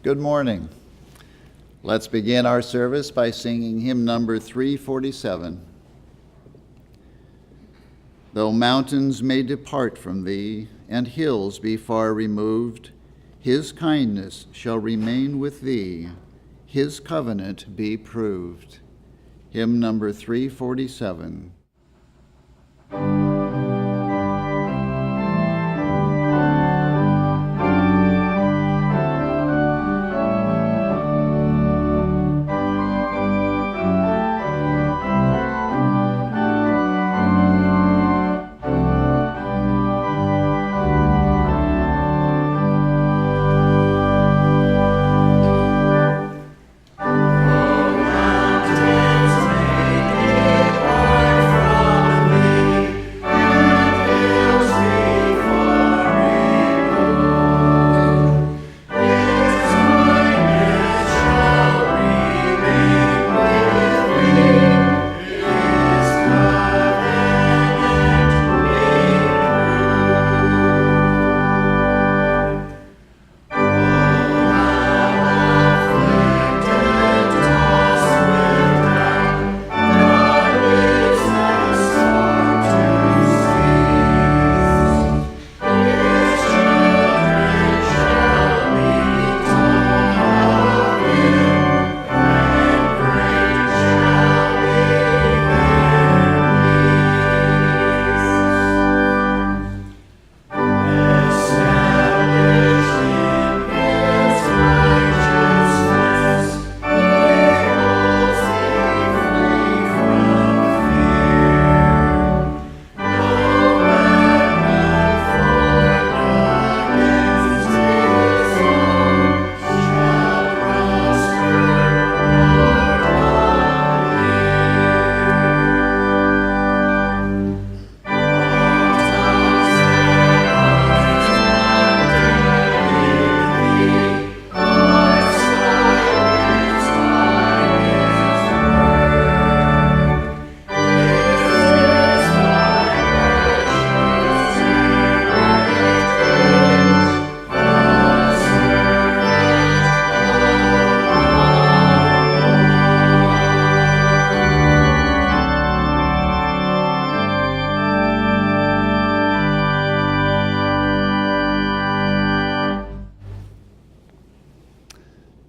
Good morning. Let's begin our service by singing hymn number 347. Though mountains may depart from thee, and hills be far removed, his kindness shall remain with thee, his covenant be proved. Hymn number 347.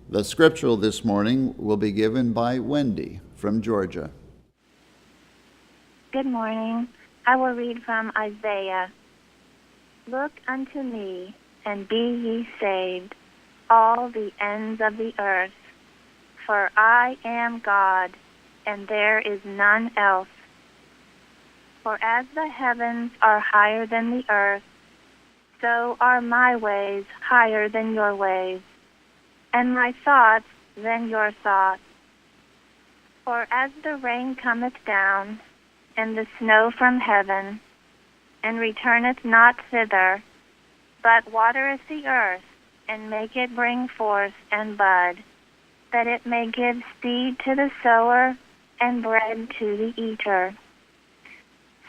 The scriptural this morning will be given by Wendy from Georgia. Good morning. I will read from Isaiah. Look unto me, and be ye saved, all the ends of the earth. For I am God, and there is none else. For as the heavens are higher than the earth, so are my ways higher than your ways, and my thoughts than your thoughts. For as the rain cometh down, and the snow from heaven, and returneth not thither, but watereth the earth, and make it bring forth and bud, that it may give seed to the sower, and bread to the eater.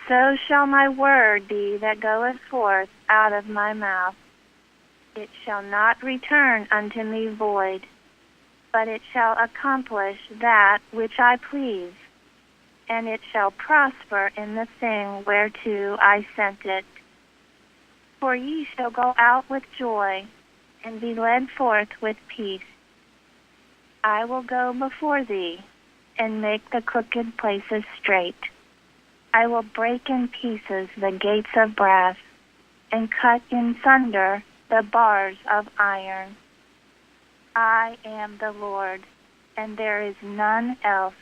So shall my word be that goeth forth out of my mouth. It shall not return unto me void, but it shall accomplish that which I please, and it shall prosper in the thing whereto I sent it. For ye shall go out with joy, and be led forth with peace. I will go before thee, and make the crooked places straight. I will break in pieces the gates of brass, and cut in sunder the bars of iron. I am the Lord, and there is none else.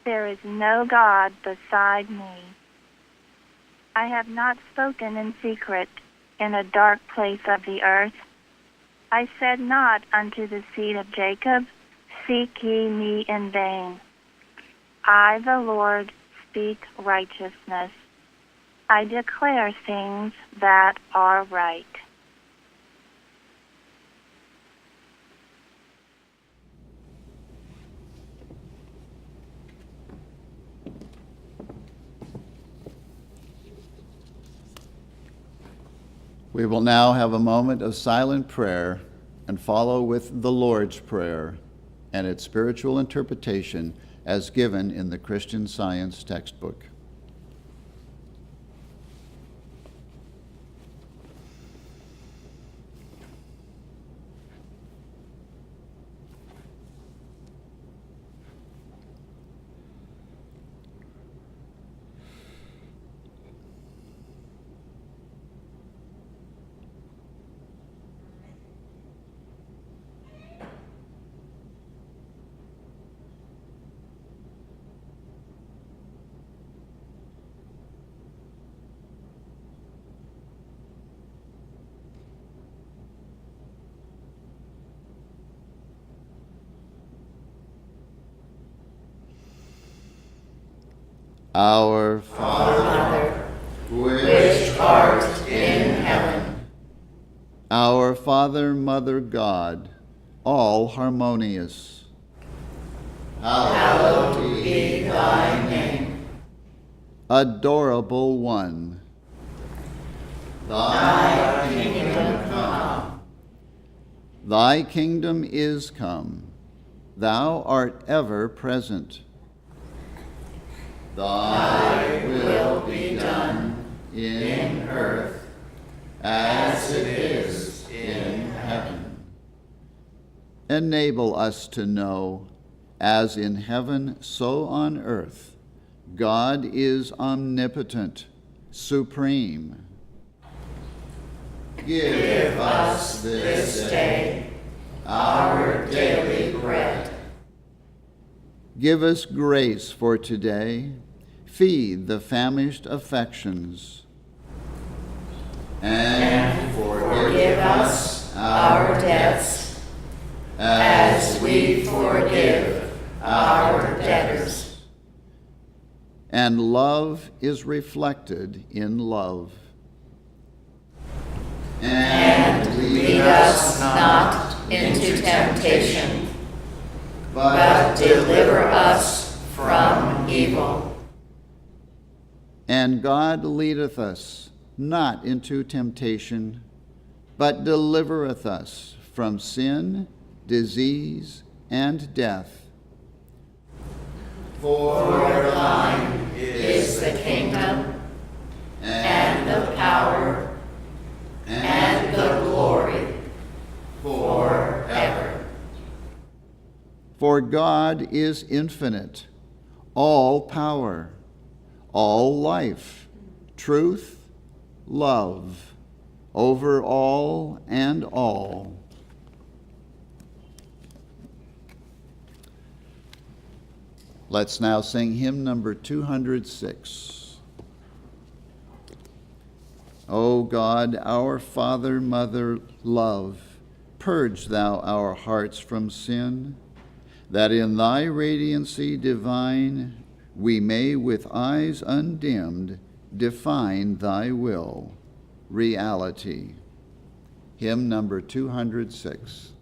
There is no God beside me. I have not spoken in secret in a dark place of the earth. I said not unto the seed of Jacob, Seek ye me in vain. I, the Lord, speak righteousness. I declare things that are right. We will now have a moment of silent prayer and follow with the Lord's Prayer and its spiritual interpretation as given in the Christian Science textbook. Our Father, which art in heaven. Our Father, Mother, God, all harmonious. Hallowed be thy name. Adorable One. Thy kingdom come. Thy kingdom is come. Thou art ever present. Thy will be done in earth as it is in heaven. Enable us to know, as in heaven, so on earth, God is omnipotent, supreme. Give us this day our daily bread. Give us grace for today. Feed the famished affections. And forgive us our debts, as we forgive our debtors. And love is reflected in love. And lead us not into temptation, but deliver us from evil. And God leadeth us not into temptation, but delivereth us from sin, disease, and death. For thine is the kingdom, and the power, and the glory, forever. For God is infinite, all power, all life, truth, love, over all and all. Let's now sing hymn number 206. O God, our Father, Mother, love, purge thou our hearts from sin, that in thy radiancy divine we may with eyes undimmed define thy will, reality. Hymn number 206.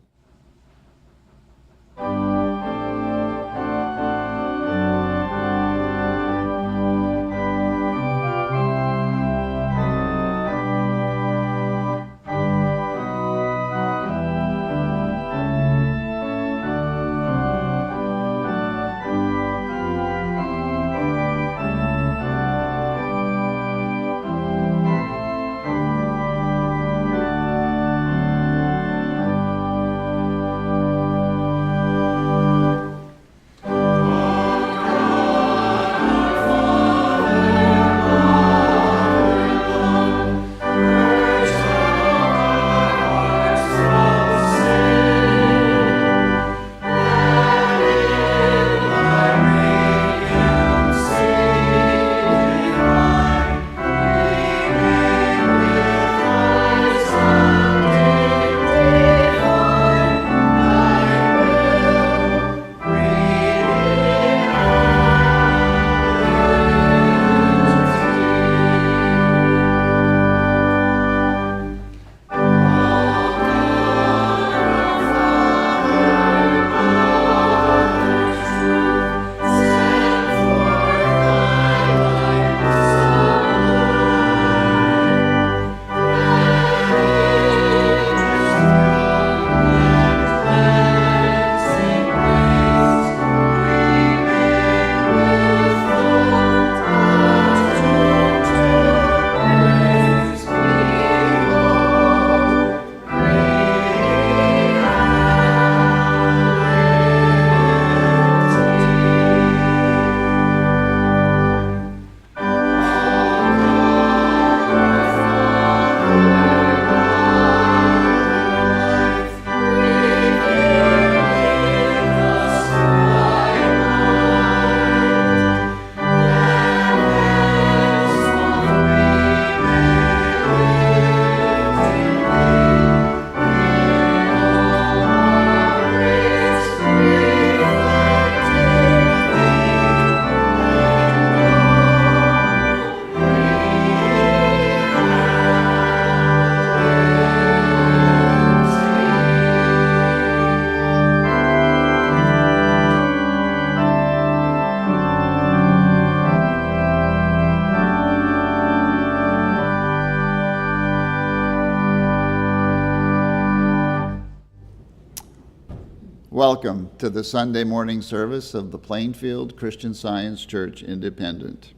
Welcome to the Sunday morning service of the Plainfield Christian Science Church Independent.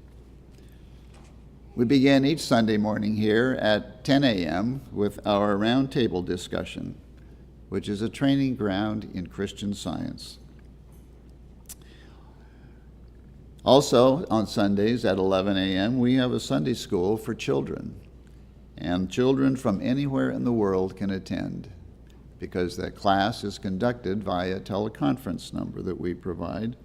We begin each Sunday morning here at 10 a.m. with our roundtable discussion, which is a training ground in Christian Science. Also, on Sundays at 11 a.m., we have a Sunday school for children, and children from anywhere in the world can attend, because that class is conducted via a teleconference number that we provide.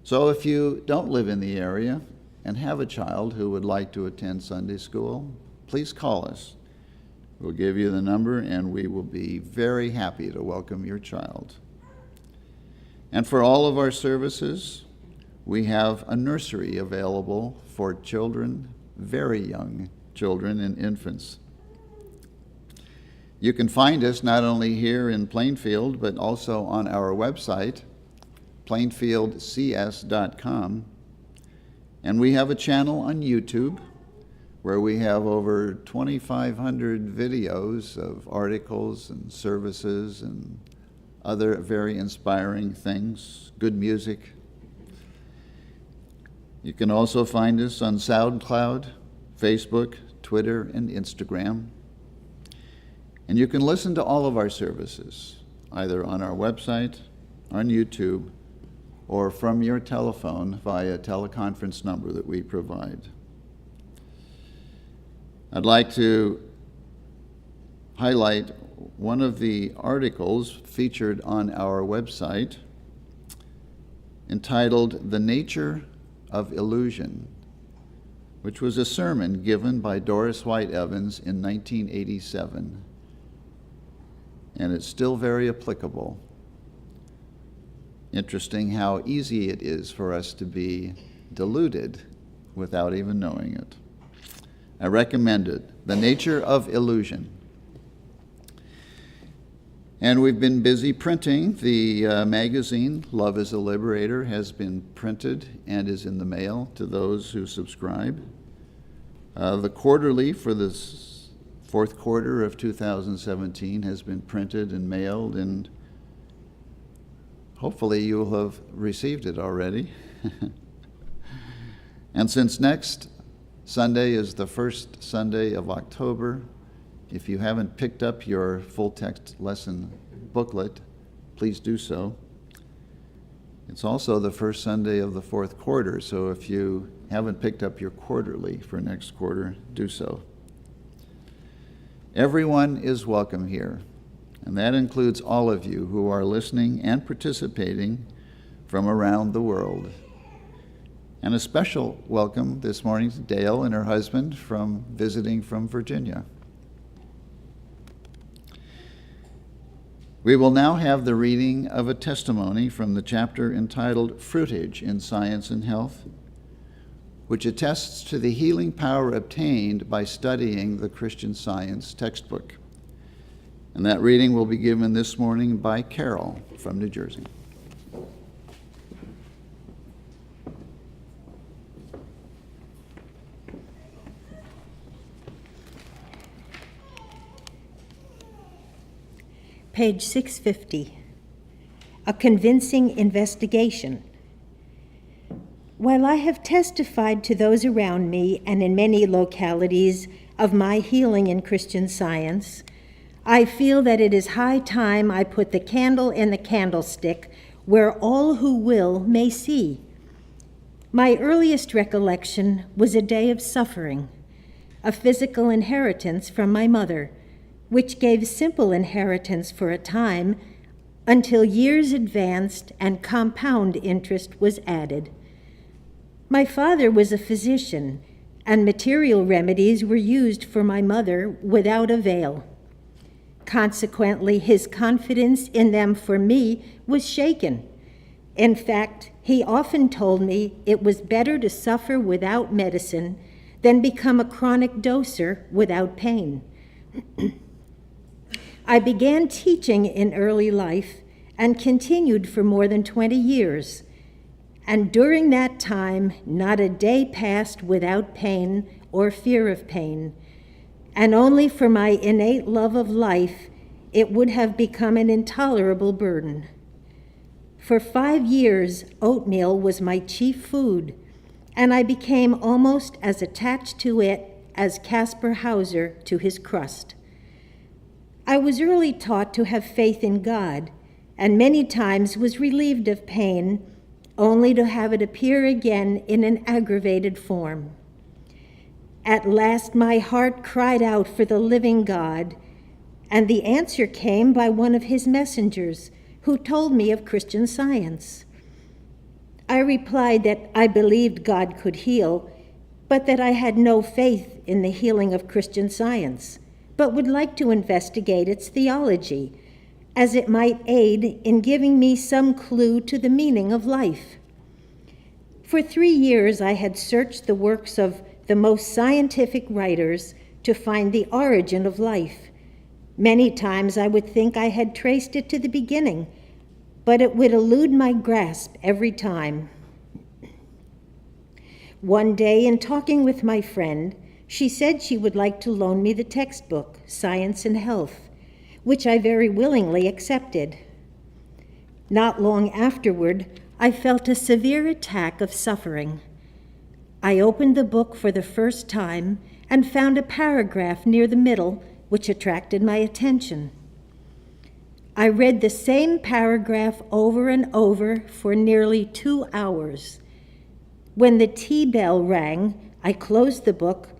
So if you don't live in the area and have a child who would like to attend Sunday school, please call us. We'll give you the number, and we will be very happy to welcome your child. And for all of our services, we have a nursery available for children, very young children and infants. You can find us not only here in Plainfield, but also on our website, plainfieldcs.com. And we have a channel on YouTube where we have over 2,500 videos of articles and services and other very inspiring things, good music. You can also find us on SoundCloud, Facebook, Twitter, and Instagram. And you can listen to all of our services, either on our website, on YouTube, or from your telephone via a teleconference number that we provide. I'd like to highlight one of the articles featured on our website entitled "The Nature of Illusion," which was a sermon given by Doris White Evans in 1987. And it's still very applicable. Interesting how easy it is for us to be deluded without even knowing it. I recommend it, The Nature of Illusion. And we've been busy printing. The magazine, Love is a Liberator, has been printed and is in the mail to those who subscribe. The quarterly for this fourth quarter of 2017 has been printed and mailed, and hopefully you'll have received it already. And since next Sunday is the first Sunday of October, if you haven't picked up your full text lesson booklet, please do so. It's also the first Sunday of the fourth quarter, so if you haven't picked up your quarterly for next quarter, do so. Everyone is welcome here, and that includes all of you who are listening and participating from around the world. And a special welcome this morning to Dale and her husband visiting from Virginia. We will now have the reading of a testimony from the chapter entitled Fruitage in Science and Health, which attests to the healing power obtained by studying the Christian Science textbook. And that reading will be given this morning by Carol from New Jersey. Page 650, A Convincing Investigation. While I have testified to those around me and in many localities of my healing in Christian Science, I feel that it is high time I put the candle in the candlestick where all who will may see. My earliest recollection was a day of suffering, a physical inheritance from my mother, which gave simple inheritance for a time until years advanced and compound interest was added. My father was a physician, and material remedies were used for my mother without avail. Consequently, his confidence in them for me was shaken. In fact, he often told me it was better to suffer without medicine than become a chronic doser without pain. I began teaching in early life and continued for more than 20 years. And during that time, not a day passed without pain or fear of pain. And only for my innate love of life, it would have become an intolerable burden. For 5 years, oatmeal was my chief food, and I became almost as attached to it as Caspar Hauser to his crust. I was early taught to have faith in God, and many times was relieved of pain, only to have it appear again in an aggravated form. At last my heart cried out for the living God, and the answer came by one of his messengers, who told me of Christian Science. I replied that I believed God could heal, but that I had no faith in the healing of Christian Science, but would like to investigate its theology, as it might aid in giving me some clue to the meaning of life. For 3 years I had searched the works of the most scientific writers to find the origin of life. Many times I would think I had traced it to the beginning, but it would elude my grasp every time. One day, in talking with my friend, she said she would like to loan me the textbook, Science and Health, which I very willingly accepted. Not long afterward, I felt a severe attack of suffering. I opened the book for the first time and found a paragraph near the middle which attracted my attention. I read the same paragraph over and over for nearly 2 hours. When the tea bell rang, I closed the book,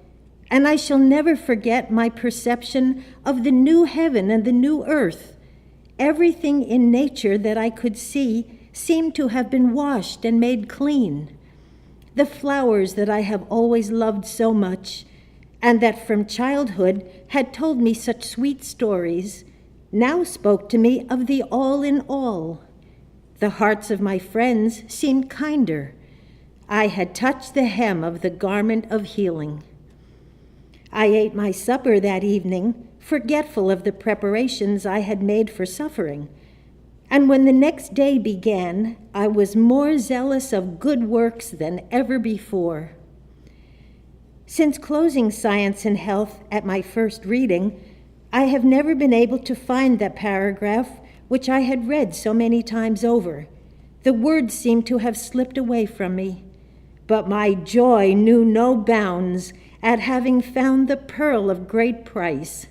and I shall never forget my perception of the new heaven and the new earth. Everything in nature that I could see seemed to have been washed and made clean. The flowers that I have always loved so much, and that from childhood had told me such sweet stories, now spoke to me of the all in all. The hearts of my friends seemed kinder. I had touched the hem of the garment of healing. I ate my supper that evening, forgetful of the preparations I had made for suffering. And when the next day began, I was more zealous of good works than ever before. Since closing Science and Health at my first reading, I have never been able to find that paragraph which I had read so many times over. The words seemed to have slipped away from me, but my joy knew no bounds at having found the pearl of great price.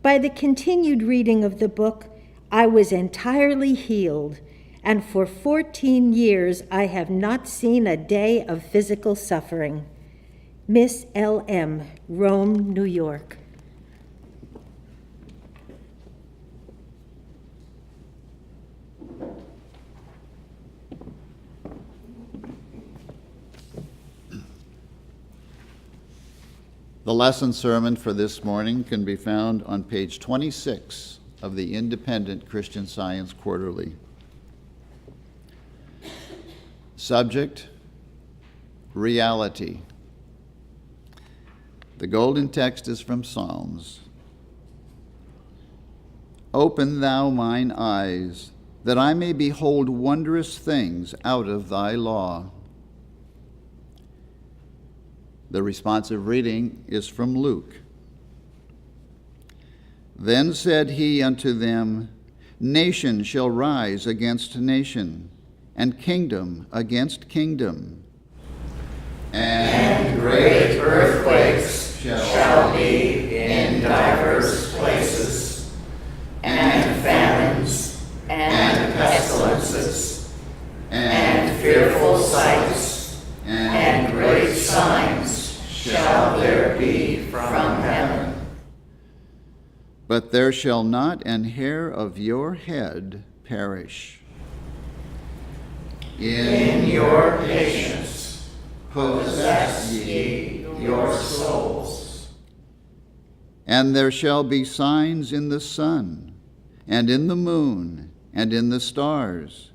By the continued reading of the book, I was entirely healed, and for 14 years I have not seen a day of physical suffering. Miss L.M., Rome, New York. The lesson sermon for this morning can be found on page 26 of the Independent Christian Science Quarterly. Subject, reality. The golden text is from Psalms. Open thou mine eyes, that I may behold wondrous things out of thy law. The responsive reading is from Luke. Then said he unto them, Nation shall rise against nation, and kingdom against kingdom. And great earthquakes shall be in divers places, and famines, and pestilences, and fearful sights, and great signs shall there be from heaven. But there shall not an hair of your head perish. In your patience possess ye your souls. And there shall be signs in the sun, and in the moon, and in the stars,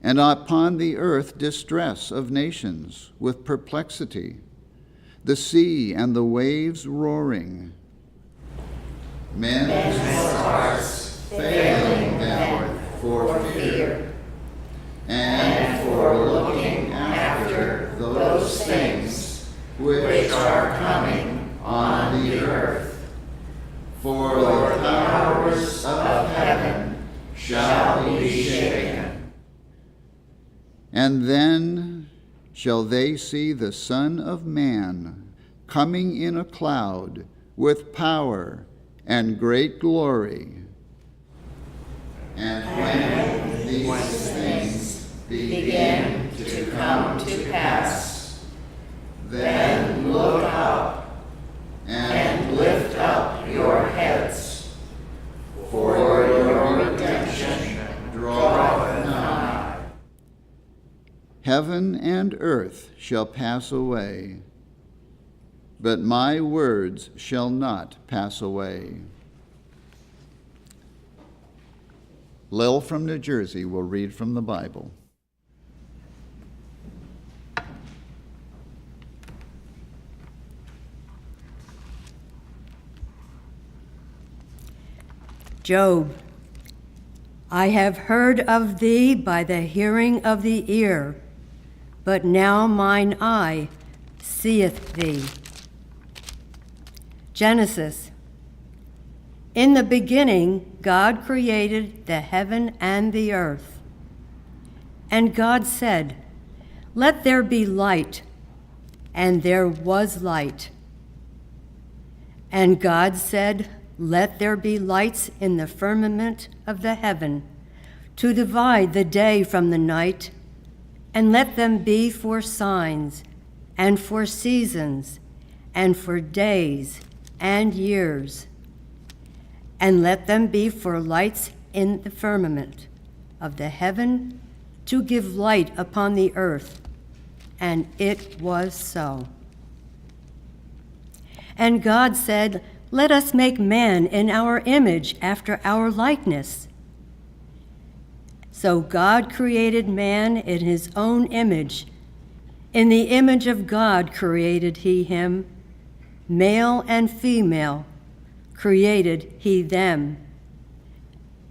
and upon the earth distress of nations with perplexity, the sea and the waves roaring. Men's hearts failing them for fear, and for looking after those things which are coming on the earth. For the powers of heaven shall be shaken. And then shall they see the Son of Man coming in a cloud with power and great glory. And when these things begin to come to pass, then look up and lift up your heads, for your redemption draweth nigh. Heaven and earth shall pass away, but my words shall not pass away. Lil from New Jersey will read from the Bible. Job, I have heard of thee by the hearing of the ear, but now mine eye seeth thee. Genesis. In the beginning, God created the heaven and the earth. And God said, "Let there be light," and there was light. And God said, "Let there be lights in the firmament of the heaven, to divide the day from the night, and let them be for signs, and for seasons, and for days and years. And let them be for lights in the firmament of the heaven, to give light upon the earth." And it was so. And God said, "Let us make man in our image, after our likeness." So God created man in his own image. In the image of God created he him. Male and female created he them.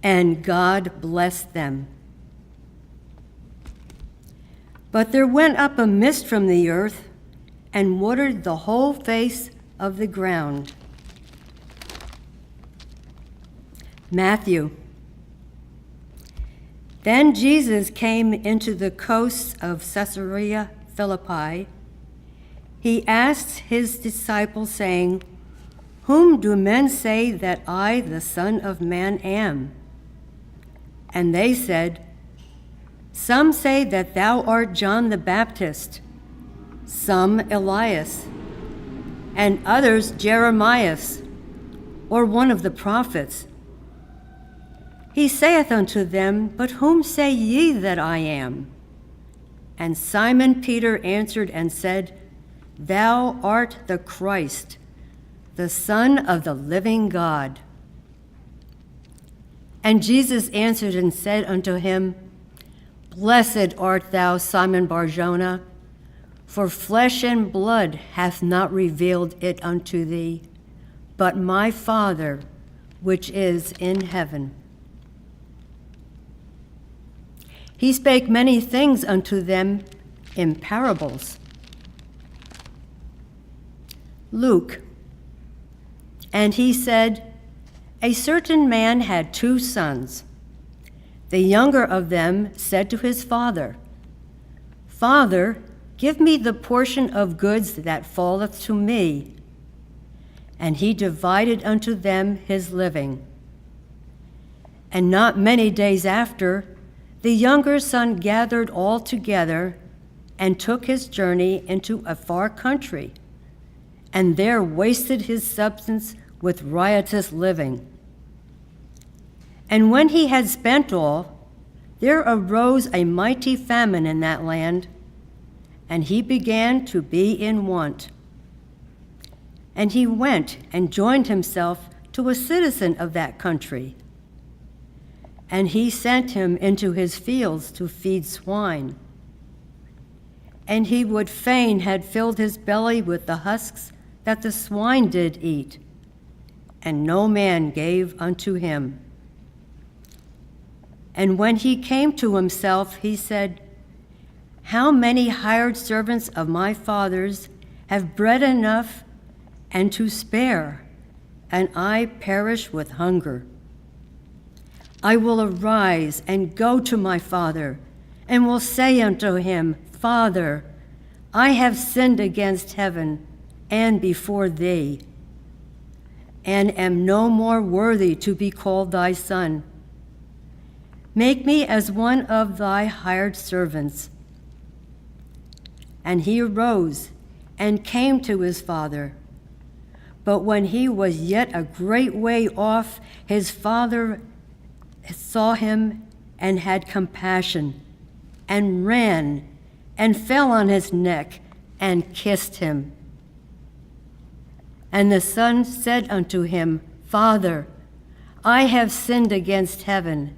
And God blessed them. But there went up a mist from the earth and watered the whole face of the ground. Matthew. Then Jesus came into the coasts of Caesarea Philippi. He asked his disciples, saying, "Whom do men say that I, the Son of Man, am?" And they said, "Some say that thou art John the Baptist, some Elias, and others Jeremias, or one of the prophets." He saith unto them, "But whom say ye that I am?" And Simon Peter answered and said, "Thou art the Christ, the Son of the living God." And Jesus answered and said unto him, "Blessed art thou, Simon Bar-Jonah, for flesh and blood hath not revealed it unto thee, but my Father which is in heaven. He spake many things unto them in parables. Luke. And he said, "A certain man had 2 sons. The younger of them said to his father, Father, give me the portion of goods that falleth to me. And he divided unto them his living. And not many days after, the younger son gathered all together and took his journey into a far country, and there wasted his substance with riotous living. And when he had spent all, there arose a mighty famine in that land, and he began to be in want. And he went and joined himself to a citizen of that country. And he sent him into his fields to feed swine. And he would fain had filled his belly with the husks that the swine did eat, and no man gave unto him. And when he came to himself, he said, How many hired servants of my father's have bread enough and to spare, and I perish with hunger? I will arise and go to my father, and will say unto him, Father, I have sinned against heaven and before thee, and am no more worthy to be called thy son. Make me as one of thy hired servants. And he arose and came to his father. But when he was yet a great way off, his father saw him and had compassion, and ran and fell on his neck and kissed him. And the son said unto him, Father, I have sinned against heaven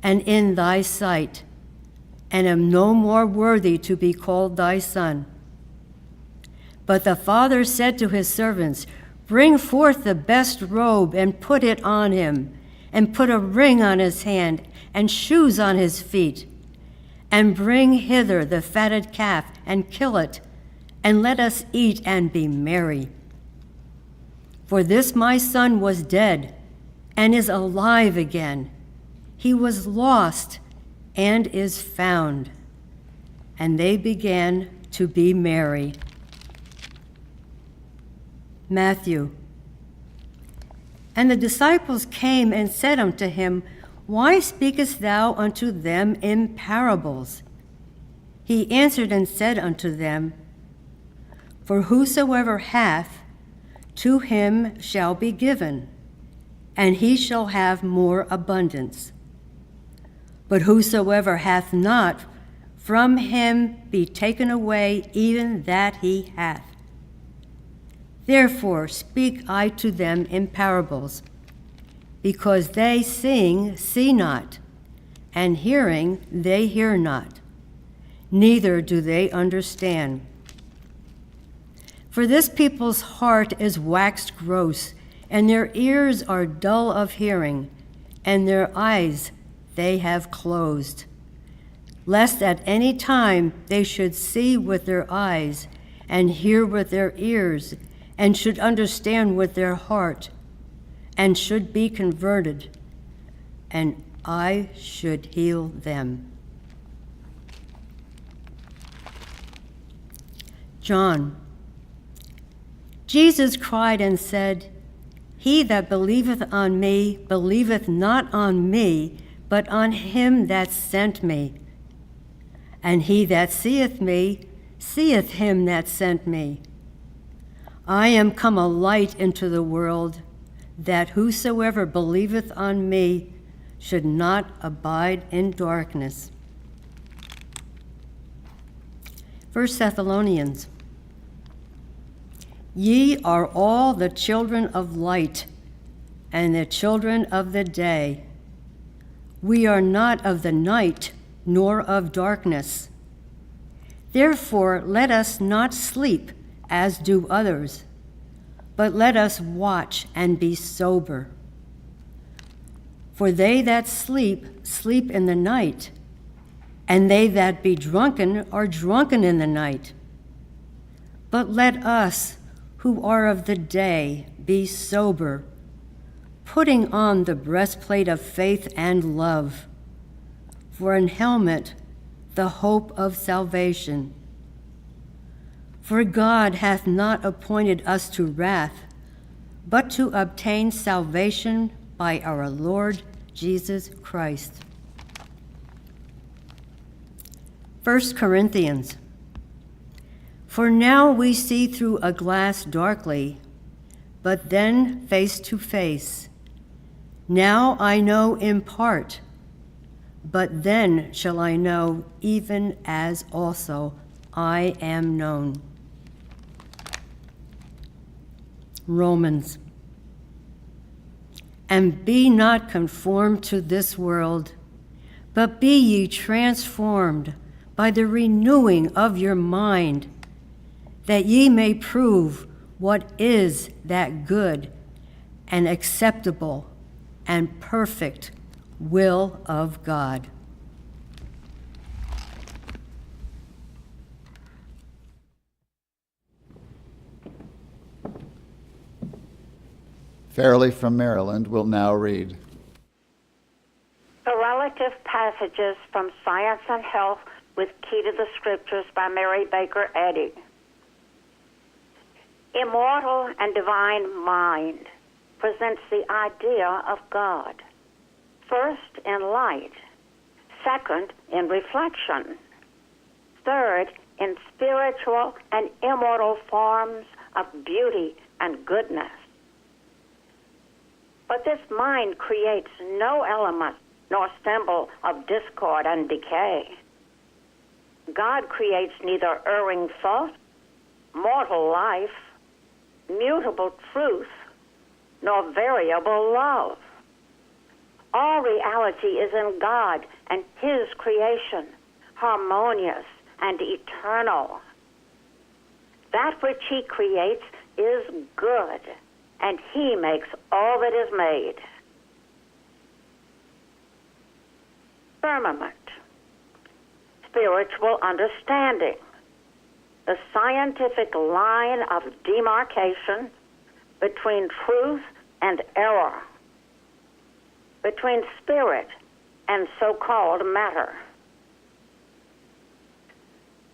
and in thy sight, and am no more worthy to be called thy son. But the father said to his servants, Bring forth the best robe and put it on him, and put a ring on his hand and shoes on his feet. And bring hither the fatted calf and kill it, and let us eat and be merry. For this my son was dead and is alive again. He was lost and is found. And they began to be merry. Matthew. And the disciples came and said unto him, Why speakest thou unto them in parables? He answered and said unto them, For whosoever hath, to him shall be given, and he shall have more abundance. But whosoever hath not, from him be taken away even that he hath. Therefore speak I to them in parables, because they seeing see not, and hearing they hear not, neither do they understand. For this people's heart is waxed gross, and their ears are dull of hearing, and their eyes they have closed, lest at any time they should see with their eyes, and hear with their ears, and should understand with their heart, and should be converted, and I should heal them. John. Jesus cried and said, He that believeth on me believeth not on me, but on him that sent me. And he that seeth me seeth him that sent me. I am come a light into the world, that whosoever believeth on me should not abide in darkness. 1 Thessalonians. Ye are all the children of light, and the children of the day. We are not of the night, nor of darkness. Therefore let us not sleep, as do others, but let us watch and be sober. For they that sleep, sleep in the night, and they that be drunken are drunken in the night. But let us, who are of the day, be sober, putting on the breastplate of faith and love, for an helmet, the hope of salvation. For God hath not appointed us to wrath, but to obtain salvation by our Lord Jesus Christ. 1 Corinthians. For now we see through a glass darkly, but then face to face. Now I know in part, but then shall I know even as also I am known. Romans. And be not conformed to this world, but be ye transformed by the renewing of your mind, that ye may prove what is that good and acceptable and perfect will of God. Fairley from Maryland will now read. A relic informative passages from Science and Health with Key to the Scriptures by Mary Baker Eddy. Immortal and divine mind presents the idea of God, first in light, second in reflection, third in spiritual and immortal forms of beauty and goodness. But this mind creates no element nor symbol of discord and decay. God creates neither erring thought, mortal life, mutable truth, nor variable love. All reality is in God and His creation, harmonious and eternal. That which He creates is good, and He makes all that is made. Firmament, spiritual understanding, the scientific line of demarcation between truth and error, between spirit and so-called matter.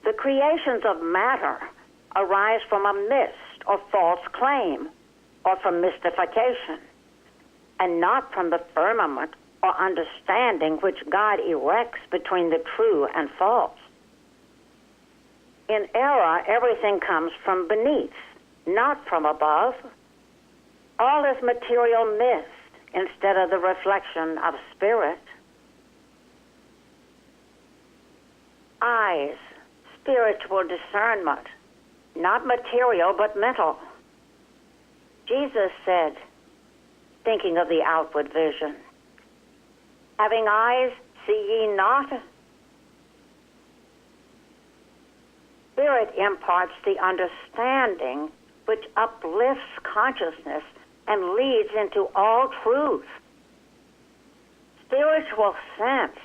The creations of matter arise from a mist or false claim or from mystification, and not from the firmament or understanding which God erects between the true and false. In error, everything comes from beneath, not from above. All is material mist instead of the reflection of spirit. Eyes, spiritual discernment, not material but mental. Jesus said, thinking of the outward vision, having eyes, see ye not? Spirit imparts the understanding which uplifts consciousness and leads into all truth. Spiritual sense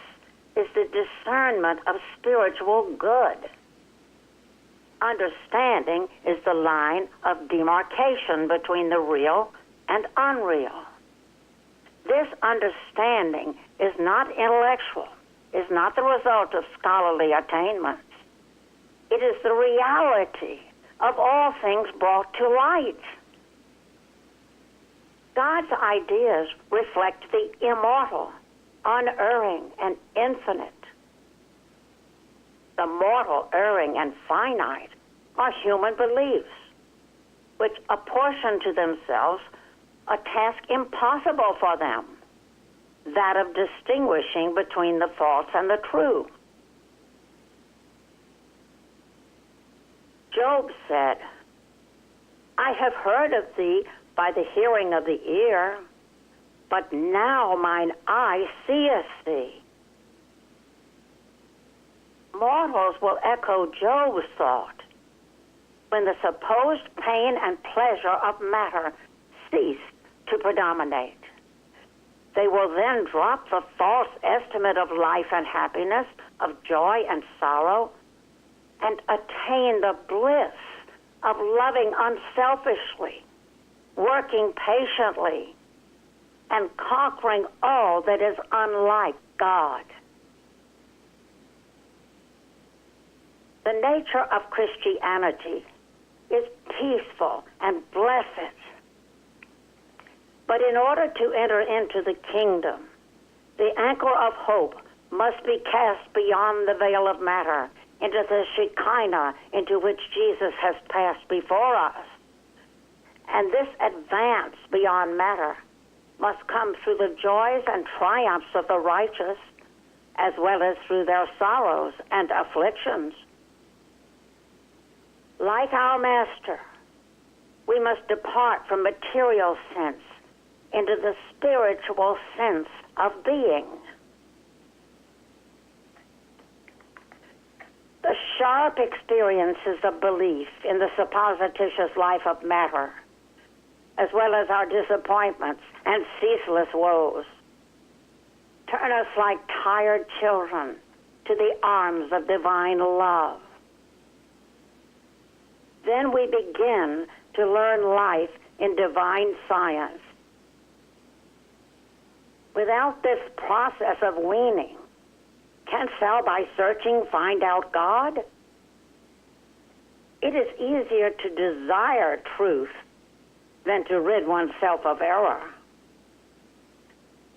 is the discernment of spiritual good. Understanding is the line of demarcation between the real and unreal. This understanding is not intellectual, is not the result of scholarly attainments. It is the reality of all things brought to light. God's ideas reflect the immortal, unerring, and infinite. The mortal, erring, and finite are human beliefs, which apportion to themselves a task impossible for them, that of distinguishing between the false and the true. Job said, I have heard of thee by the hearing of the ear, but now mine eye seeth thee. Mortals will echo Job's thought. When the supposed pain and pleasure of matter cease to predominate, they will then drop the false estimate of life and happiness, of joy and sorrow, and attain the bliss of loving unselfishly, working patiently, and conquering all that is unlike God. The nature of Christianity is peaceful and blessed. But in order to enter into the kingdom, the anchor of hope must be cast beyond the veil of matter into the Shekinah into which Jesus has passed before us. And this advance beyond matter must come through the joys and triumphs of the righteous, as well as through their sorrows and afflictions. Like our Master, we must depart from material sense into the spiritual sense of being. The sharp experiences of belief in the supposititious life of matter, as well as our disappointments and ceaseless woes, turn us like tired children to the arms of divine love. Then we begin to learn life in divine science. Without this process of weaning, canst thou by searching find out God? It is easier to desire truth than to rid oneself of error.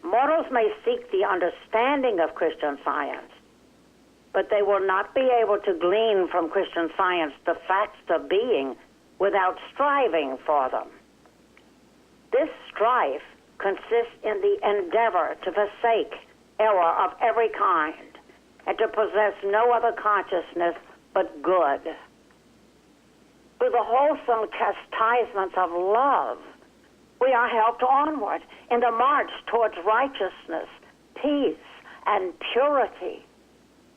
Mortals may seek the understanding of Christian Science, but they will not be able to glean from Christian Science the facts of being without striving for them. This strife consists in the endeavor to forsake error of every kind and to possess no other consciousness but good. Through the wholesome chastisements of love, we are helped onward in the march towards righteousness, peace, and purity,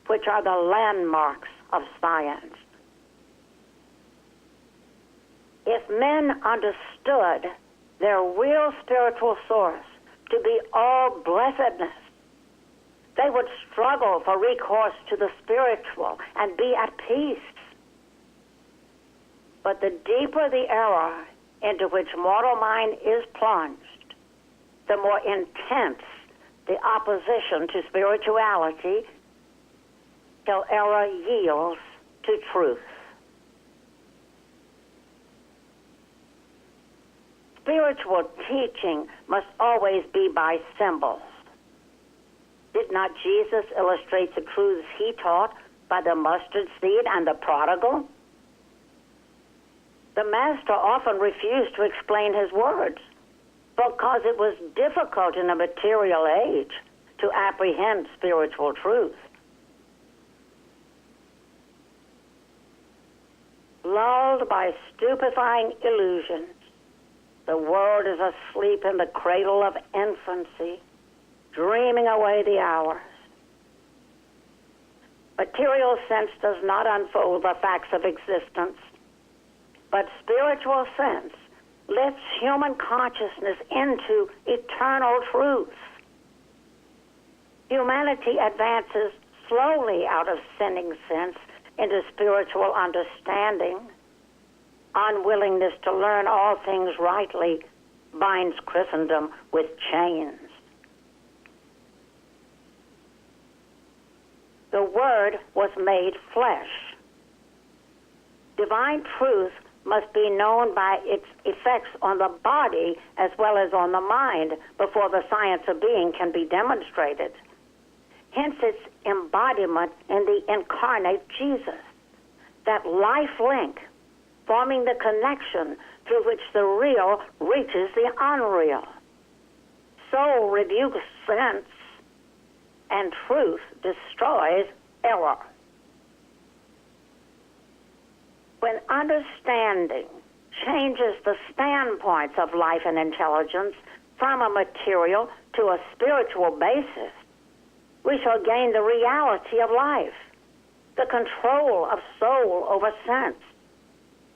which are the landmarks of science. If men understood their real spiritual source to be all blessedness, they would struggle for recourse to the spiritual and be at peace. But the deeper the error into which mortal mind is plunged, the more intense the opposition to spirituality till error yields to truth. Spiritual teaching must always be by symbols. Did not Jesus illustrate the truths he taught by the mustard seed and the prodigal? The master often refused to explain his words because it was difficult in a material age to apprehend spiritual truth. Lulled by stupefying illusions, the world is asleep in the cradle of infancy, dreaming away the hours. Material sense does not unfold the facts of existence, but spiritual sense lifts human consciousness into eternal truth. Humanity advances slowly out of sinning sense into spiritual understanding. Unwillingness to learn all things rightly binds Christendom with chains. The Word was made flesh. Divine truth must be known by its effects on the body as well as on the mind before the science of being can be demonstrated. Hence its embodiment in the incarnate Jesus, that life link forming the connection through which the real reaches the unreal. Soul rebukes sense, and truth destroys error. When understanding changes the standpoints of life and intelligence from a material to a spiritual basis, we shall gain the reality of life, the control of soul over sense,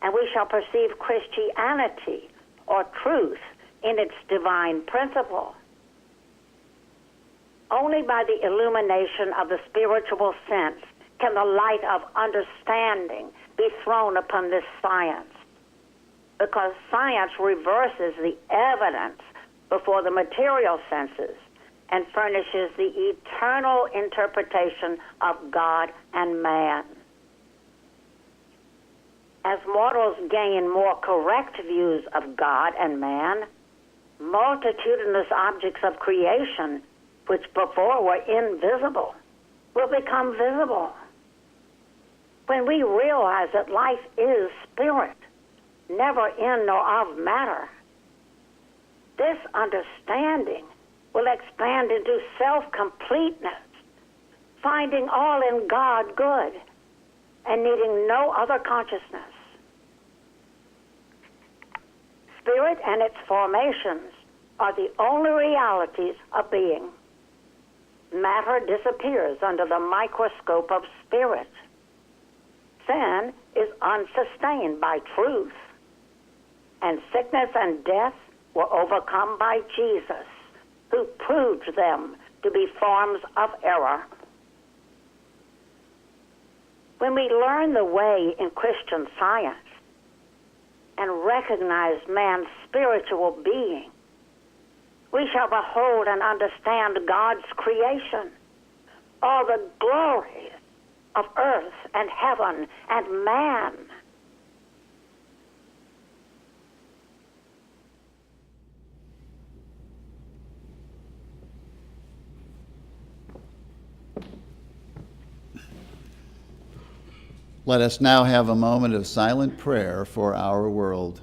and we shall perceive Christianity, or truth, in its divine principle. Only by the illumination of the spiritual sense can the light of understanding be thrown upon this science, because science reverses the evidence before the material senses and furnishes the eternal interpretation of God and man. As mortals gain more correct views of God and man, multitudinous objects of creation, which before were invisible, will become visible. When we realize that life is spirit, never in nor of matter, this understanding will expand into self-completeness, finding all in God good and needing no other consciousness. Spirit and its formations are the only realities of being. Matter disappears under the microscope of spirit. Sin is unsustained by truth, and sickness and death were overcome by Jesus, who proved them to be forms of error. When we learn the way in Christian Science and recognize man's spiritual being, we shall behold and understand God's creation, all the glories of earth and heaven and man. Let us now have a moment of silent prayer for our world.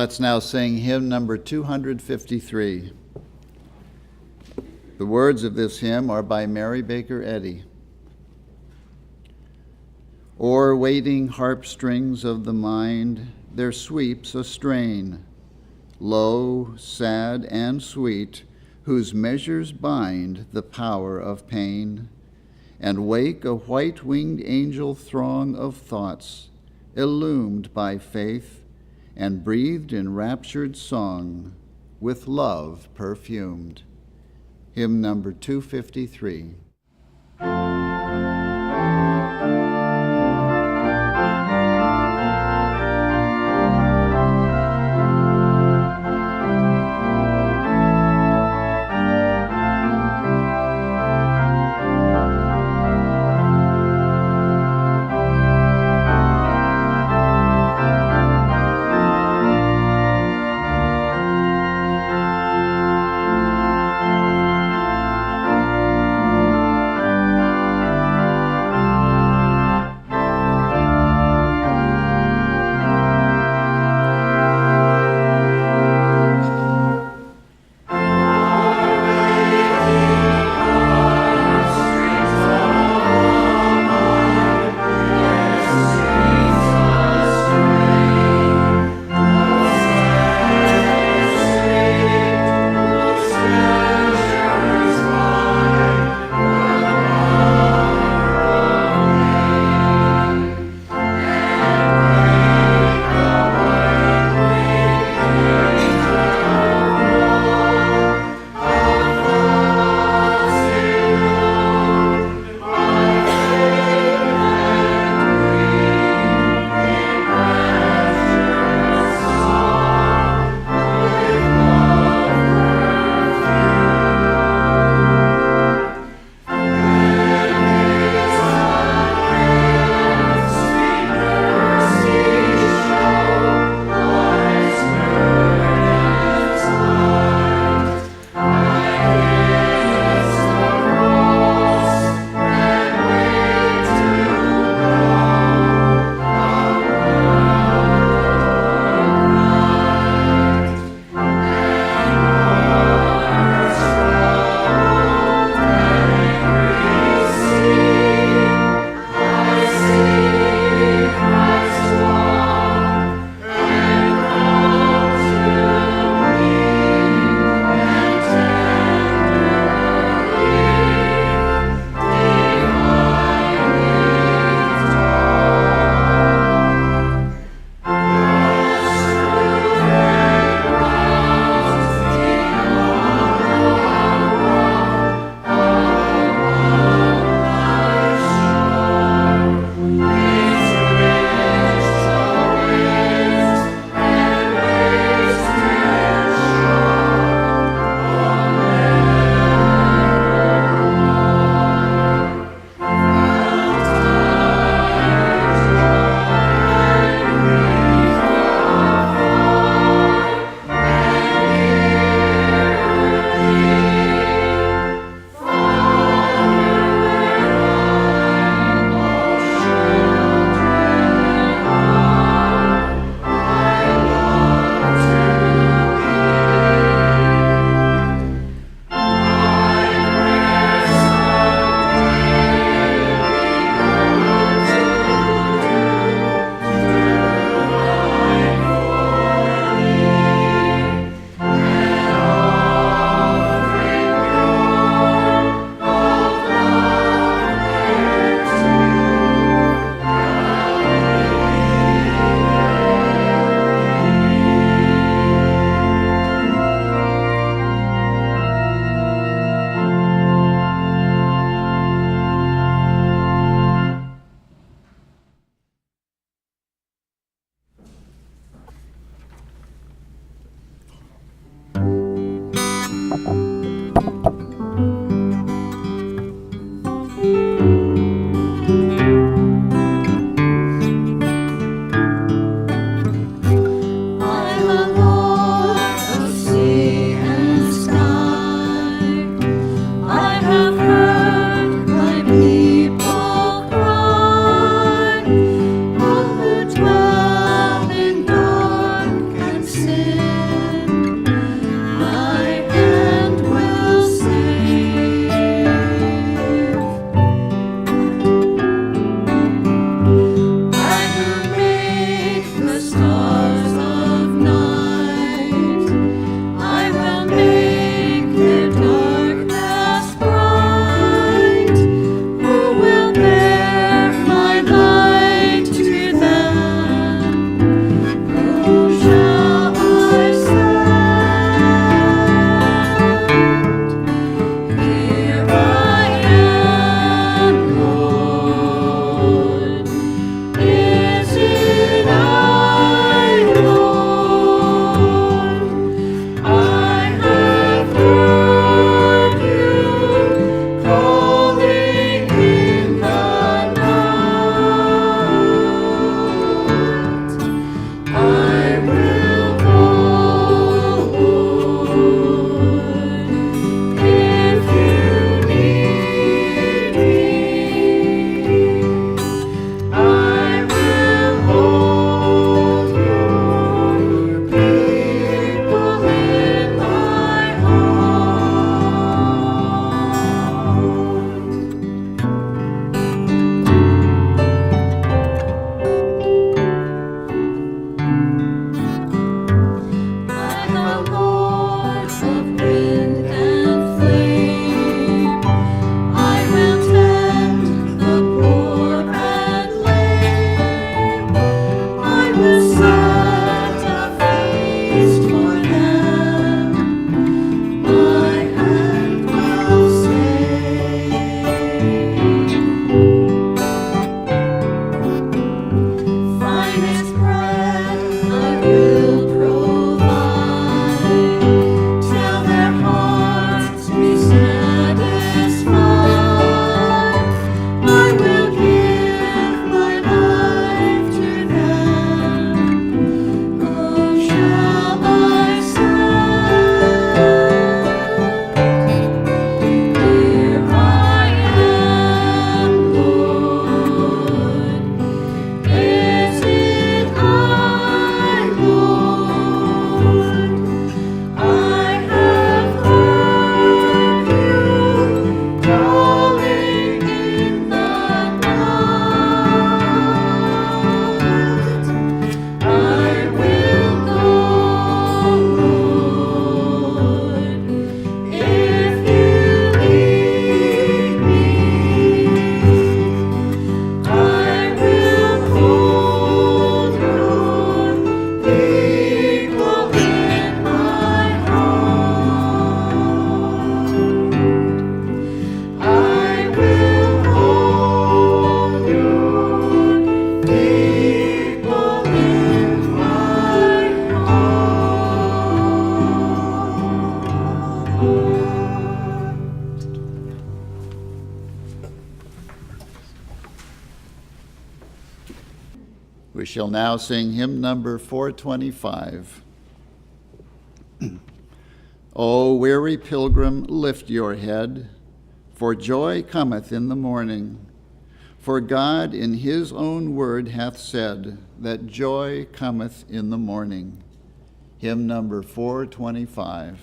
Let's now sing hymn number 253. The words of this hymn are by Mary Baker Eddy. O'er waiting harp strings of the mind, there sweeps a strain, low, sad, and sweet, whose measures bind the power of pain, and wake a white-winged angel throng of thoughts, illumed by faith, and breathed in raptured song, with love perfumed. Hymn number 253. We shall now sing hymn number 425. O weary pilgrim, lift your head, for joy cometh in the morning. For God in his own word hath said that joy cometh in the morning. Hymn number 425.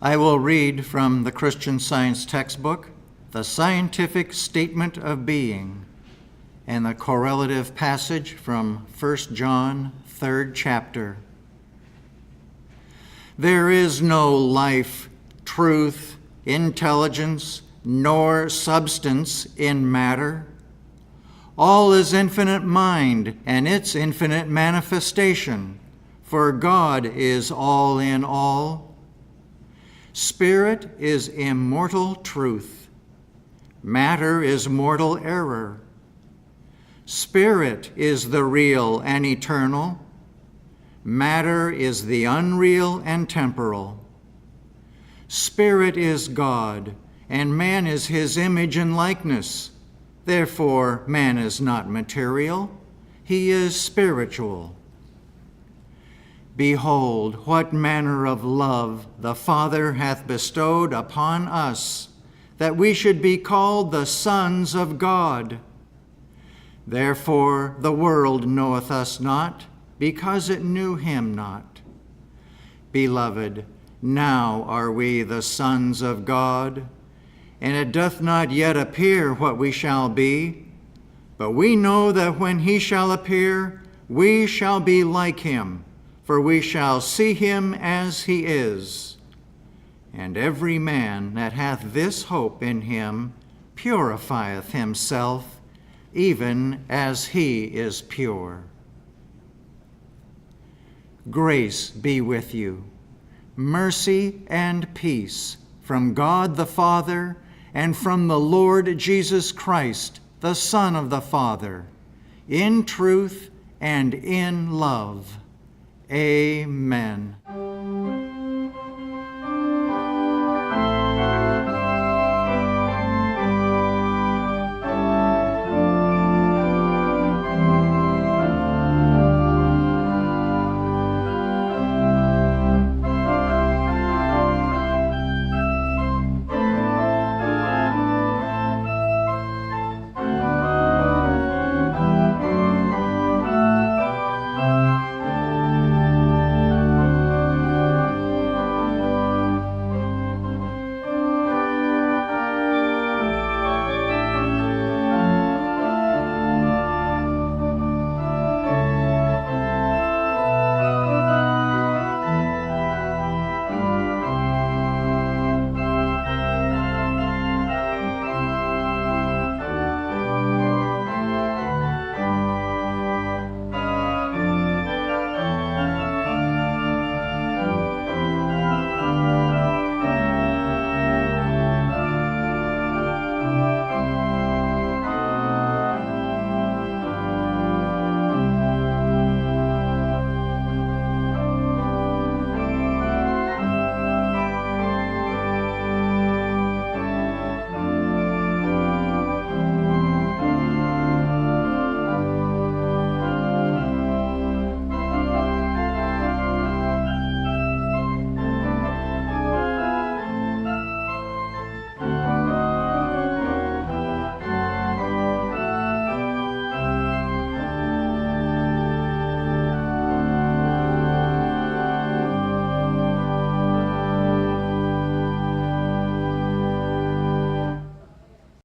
I will read from the Christian Science textbook, The Scientific Statement of Being, and the correlative passage from 1 John, 3rd chapter. There is no life, truth, intelligence, nor substance in matter. All is infinite mind and its infinite manifestation, for God is all in all. Spirit is immortal truth. Matter is mortal error. Spirit is the real and eternal. Matter is the unreal and temporal. Spirit is God, and man is his image and likeness. Therefore, man is not material. He is spiritual. Behold, what manner of love the Father hath bestowed upon us, that we should be called the sons of God. Therefore the world knoweth us not, because it knew him not. Beloved, now are we the sons of God, and it doth not yet appear what we shall be, but we know that when he shall appear, we shall be like him, for we shall see him as he is. And every man that hath this hope in him purifieth himself, even as he is pure. grace be with you. Mercy and peace from God the Father and from the Lord Jesus Christ, the Son of the Father, in truth and in love. Amen.